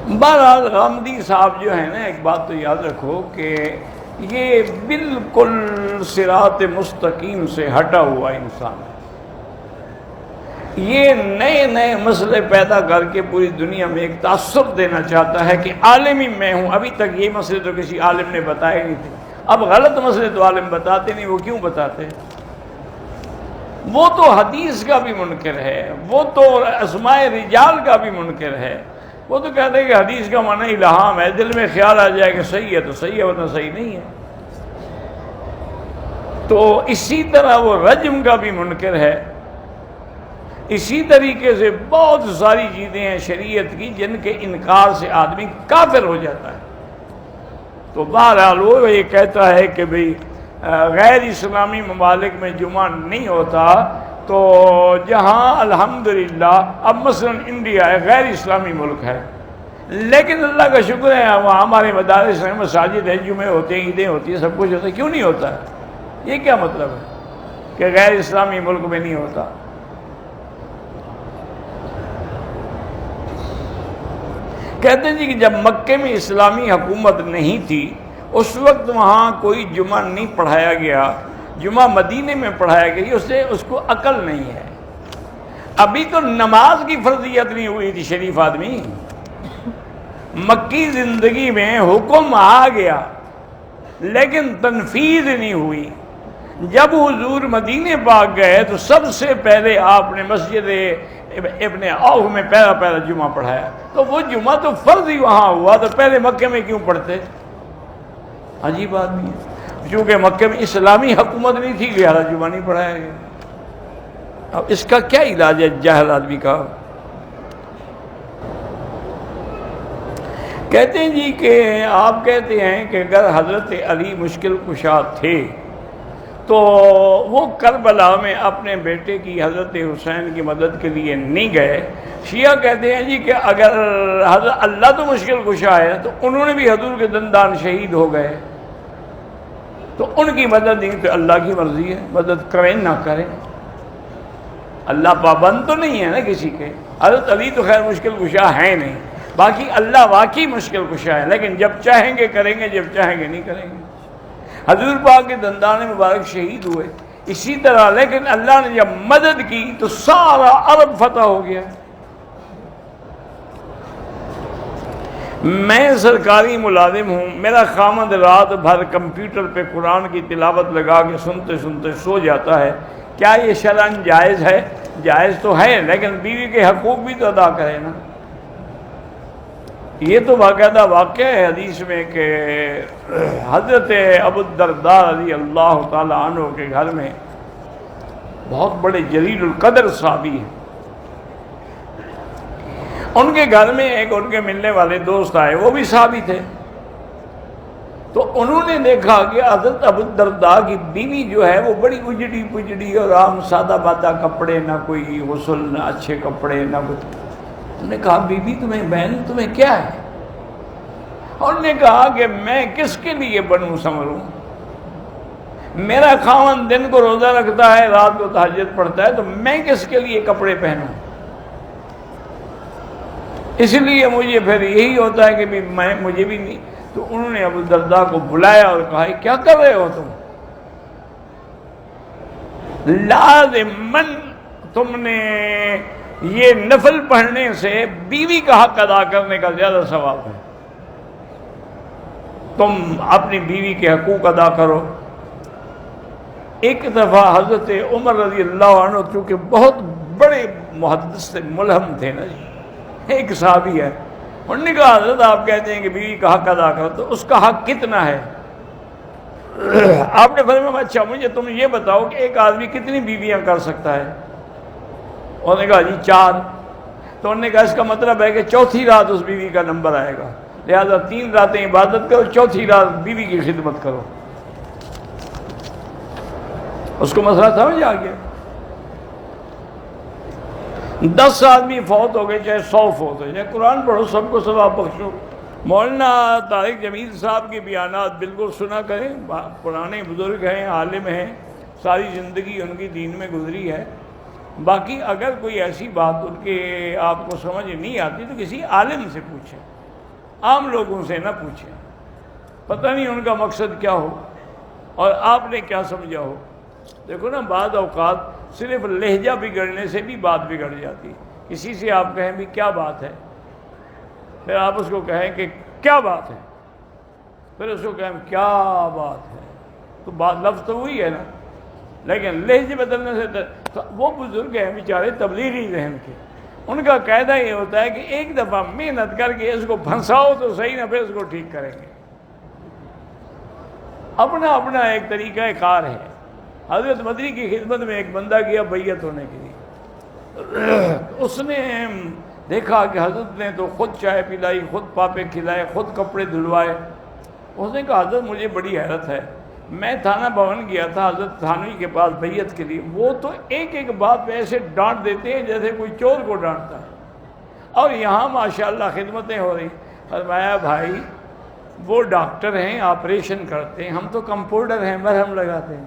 بہرحال غامدی صاحب جو ہے نا، ایک بات تو یاد رکھو کہ یہ بالکل صراط مستقیم سے ہٹا ہوا انسان ہے. یہ نئے نئے مسئلے پیدا کر کے پوری دنیا میں ایک تعصب دینا چاہتا ہے کہ عالم ہی میں ہوں. ابھی تک یہ مسئلے تو کسی عالم نے بتائے نہیں تھے. اب غلط مسئلے تو عالم بتاتے نہیں. وہ کیوں بتاتے؟ وہ تو حدیث کا بھی منکر ہے، وہ تو اسماء رجال کا بھی منکر ہے. وہ تو کہتے ہیں کہ حدیث کا معنی الہام ہے، دل میں خیال آ جائے کہ صحیح ہے تو صحیح ہے، ورنہ صحیح نہیں ہے. تو اسی طرح وہ رجم کا بھی منکر ہے. اسی طریقے سے بہت ساری چیزیں ہیں شریعت کی جن کے انکار سے آدمی کافر ہو جاتا ہے. تو بہرحال وہ یہ کہتا ہے کہ بھئی غیر اسلامی ممالک میں جمعہ نہیں ہوتا، تو جہاں الحمدللہ اب مثلا انڈیا ہے، غیر اسلامی ملک ہے، لیکن اللہ کا شکر ہے وہاں ہمارے مدارس ہیں، مساجد ہیں، جمعے ہوتے ہیں، عیدیں ہوتی ہیں، سب کچھ ہوتا ہے. کیوں نہیں ہوتا ہے؟ یہ کیا مطلب ہے کہ غیر اسلامی ملک میں نہیں ہوتا؟ کہتے ہیں جی کہ جب مکے میں اسلامی حکومت نہیں تھی اس وقت وہاں کوئی جمعہ نہیں پڑھایا گیا. جمعہ مدینے میں پڑھایا گیا. اس کو عقل نہیں ہے. ابھی تو نماز کی فرضیت نہیں ہوئی تھی شریف آدمی. مکی زندگی میں حکم آ گیا لیکن تنفیذ نہیں ہوئی. جب حضور مدینے پاک گئے تو سب سے پہلے آپ نے مسجد ابن عوف میں پہلا جمعہ پڑھایا. تو وہ جمعہ تو فرض ہی وہاں ہوا، تو پہلے مکے میں کیوں پڑھتے؟ عجیب آدمی ہے. چونکہ مکے میں اسلامی حکومت نہیں تھی لہذا جمعہ نہیں پڑھایا گیا. اب اس کا کیا علاج ہے جاہل آدمی کا؟ کہتے ہیں جی کہ آپ کہتے ہیں کہ اگر حضرت علی مشکل کشا تھے تو وہ کربلا میں اپنے بیٹے کی حضرت حسین کی مدد کے لیے نہیں گئے. شیعہ کہتے ہیں جی کہ اگر حضرت اللہ تو مشکل کشا ہے تو انہوں نے بھی حضور کے دندان شہید ہو گئے، تو ان کی مدد نہیں، تو اللہ کی مرضی ہے، مدد کریں نہ کریں. اللہ پابند تو نہیں ہے نا کسی کے. حضرت علی تو خیر مشکل کشا ہیں نہیں، باقی اللہ واقعی مشکل کشا ہے، لیکن جب چاہیں گے کریں گے، جب چاہیں گے نہیں کریں گے. حضور پاک کے دندان مبارک شہید ہوئے اسی طرح، لیکن اللہ نے جب مدد کی تو سارا عرب فتح ہو گیا. میں سرکاری ملازم ہوں، میرا خامد رات بھر کمپیوٹر پہ قرآن کی تلاوت لگا کے سنتے سنتے سو جاتا ہے. کیا یہ شرعاً جائز ہے؟ جائز تو ہے، لیکن بیوی کے حقوق بھی تو ادا کرے نا. یہ تو باقاعدہ واقعہ ہے حدیث میں کہ حضرت ابو الدرداء رضی اللہ تعالی عنہ کے گھر میں بہت بڑے جلیل القدر صحابی ہیں. ان کے گھر میں ایک ان کے ملنے والے دوست آئے، وہ بھی صحابی تھے. تو انہوں نے دیکھا کہ حضرت ابو الدرداء کی بیوی جو ہے وہ بڑی اجڑی پجڑی اور عام سادہ بادہ کپڑے، نہ کوئی غسل، نہ اچھے کپڑے، نہ کچھ. انہوں نے کہا بیوی تمہیں، بہن تمہیں کیا ہے؟ انہوں نے کہا کہ میں کس کے لیے بنوں سنوروں؟ میرا خاوند دن کو روزہ رکھتا ہے، رات کو تہجد پڑھتا ہے، تو میں کس کے لیے کپڑے پہنوں؟ اس لیے مجھے پھر یہی ہوتا ہے کہ مجھے بھی نہیں. تو انہوں نے ابو الدرداء کو بلایا اور کہا کیا کر رہے ہو تم؟ لازماً تم نے یہ نفل پڑھنے سے بیوی کا حق ادا کرنے کا زیادہ ثواب ہے. تم اپنی بیوی کے حقوق ادا کرو. ایک دفعہ حضرت عمر رضی اللہ عنہ چونکہ بہت بڑے محدث ملہم تھے نا جی، ایک صحابی ہے، انہوں نے کہا حضرت آپ کہتے ہیں کہ بیوی کا حق ادا کرو، تو اس کا حق کتنا ہے؟ آپ نے فرمایا اچھا مجھے تم یہ بتاؤ کہ ایک آدمی کتنی بیویاں کر سکتا ہے؟ انہوں نے کہا جی 4. تو انہوں نے کہا اس کا مطلب ہے کہ چوتھی رات اس بیوی کا نمبر آئے گا، لہذا 3 راتیں عبادت کرو، چوتھی رات بیوی کی خدمت کرو. اس کو مسئلہ سمجھ آ گیا. 10 آدمی فوت ہو گئے، چاہے 100 فوت ہو جائے، قرآن پڑھو، سب کو ثواب بخشو. مولانا طارق جمیل صاحب کے بیانات بالکل سنا کریں. پرانے بزرگ ہیں، عالم ہیں، ساری زندگی ان کی دین میں گزری ہے. باقی اگر کوئی ایسی بات ان کے آپ کو سمجھ نہیں آتی تو کسی عالم سے پوچھیں. عام لوگوں سے نہ پوچھیں، پتہ نہیں ان کا مقصد کیا ہو اور آپ نے کیا سمجھا ہو۔ دیکھو نا، بعض اوقات صرف لہجہ بگڑنے سے بھی بات بگڑ جاتی۔ کسی سے آپ کہیں بھی کیا بات ہے، پھر آپ اس کو کہیں کہ کیا بات ہے، پھر اس کو کہیں کیا بات ہے، تو بات لفظ تو وہی ہے نا، لیکن لہجے بدلنے سے تو وہ بزرگ ہیں بیچارے تبلیغی ذہن کے، ان کا قاعدہ یہ ہوتا ہے کہ ایک دفعہ محنت کر کے اس کو پھنساؤ تو صحیح نہ، پھر اس کو ٹھیک کریں گے۔ اپنا اپنا ایک طریقہ کار ہے۔ حضرت مدنی کی خدمت میں ایک بندہ گیا بیعت ہونے کے لیے، اس نے دیکھا کہ حضرت نے تو خود چائے پلائی، خود پاپے کھلائے، خود کپڑے دھلوائے۔ اس نے کہا حضرت مجھے بڑی حیرت ہے، میں تھانہ بھون گیا تھا حضرت تھانوی کے پاس بیعت کے لیے، وہ تو ایک ایک بات پہ ایسے ڈانٹ دیتے ہیں جیسے کوئی چور کو ڈانٹتا ہے، اور یہاں ماشاءاللہ خدمتیں ہو رہی۔ فرمایا بھائی وہ ڈاکٹر ہیں، آپریشن کرتے ہیں، ہم تو کمپاؤنڈر ہیں، مرہم لگاتے ہیں۔